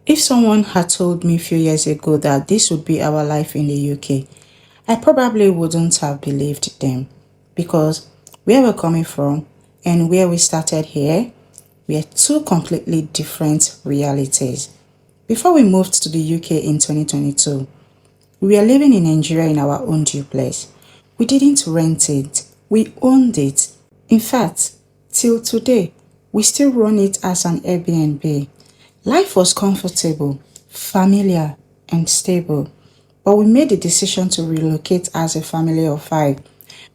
If someone had told me a few years ago that this would be our life in the UK, I probably wouldn't have believed them, because where we're coming from and where we started here were two completely different realities. Before we moved to the UK in 2022, we were living in Nigeria in our own duplex. We didn't rent it, we owned it. In fact, till today, we still run it as an Airbnb. Life was comfortable, familiar, and stable, but we made the decision to relocate as a family of 5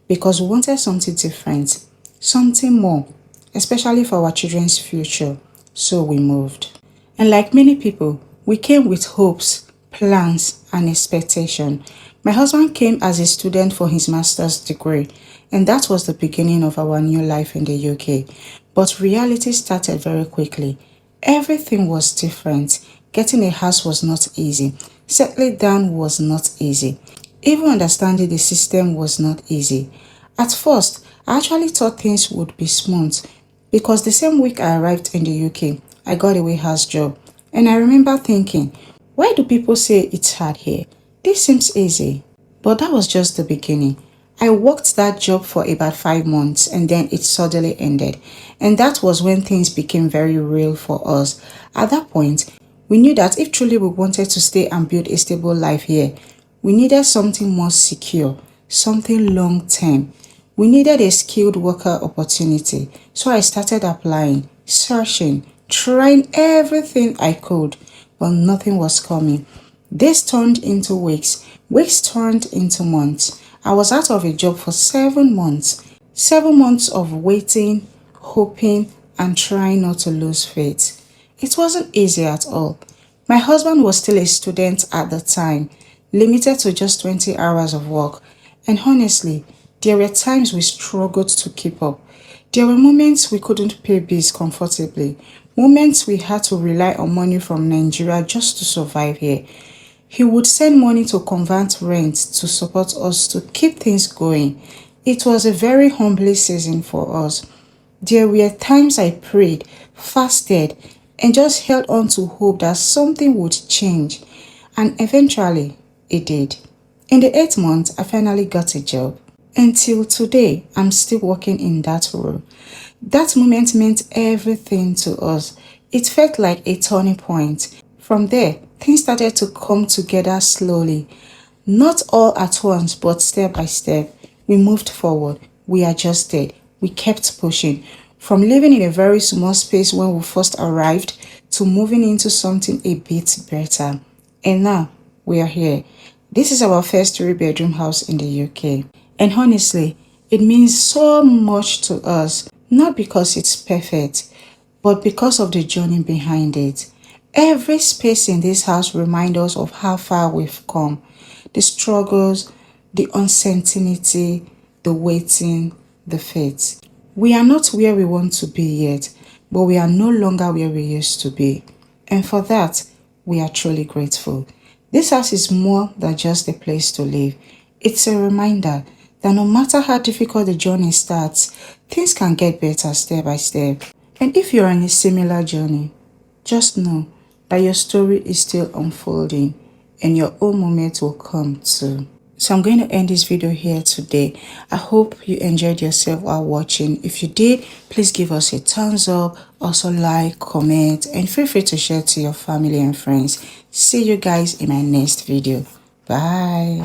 because we wanted something different, something more, especially for our children's future. So we moved. And like many people, we came with hopes, plans, and expectation. My husband came as a student for his master's degree, and that was the beginning of our new life in the UK. But reality started very quickly. Everything was different. Getting a house was not easy. Settling down was not easy. Even understanding the system was not easy. At first, I actually thought things would be smooth because the same week I arrived in the UK, I got a warehouse job. And I remember thinking, why do people say it's hard here? This seems easy. But that was just the beginning. I worked that job for about 5 months and then it suddenly ended. And that was when things became very real for us. At that point, we knew that if truly we wanted to stay and build a stable life here, we needed something more secure, something long-term. We needed a skilled worker opportunity. So I started applying, searching, trying everything I could, but nothing was coming. Days turned into weeks, weeks turned into months. I was out of a job for 7 months. 7 months of waiting, hoping, and trying not to lose faith. It wasn't easy at all. My husband was still a student at the time, limited to just 20 hours of work. And honestly, there were times we struggled to keep up. There were moments we couldn't pay bills comfortably, moments we had to rely on money from Nigeria just to survive here. He would send money to convert rent to support us to keep things going. It was a very humbling season for us. There were times I prayed, fasted, and just held on to hope that something would change. And eventually, it did. In the 8th month, I finally got a job. Until today, I'm still working in that role. That moment meant everything to us. It felt like a turning point. From there, things started to come together slowly. Not all at once, but step by step. We moved forward. We adjusted. We kept pushing. From living in a very small space when we first arrived to moving into something a bit better. And now, we are here. This is our first 3-bedroom house in the UK. And honestly, it means so much to us. Not because it's perfect, but because of the journey behind it. Every space in this house reminds us of how far we've come. The struggles, the uncertainty, the waiting, the faith. We are not where we want to be yet, but we are no longer where we used to be. And for that, we are truly grateful. This house is more than just a place to live. It's a reminder that no matter how difficult the journey starts, things can get better step by step. And if you're on a similar journey, just know that your story is still unfolding and your own moment will come too. So I'm going to end this video here today. I hope you enjoyed yourself while watching. If you did, please give us a thumbs up, also like, comment, and feel free to share to your family and friends. See you guys in my next video. Bye.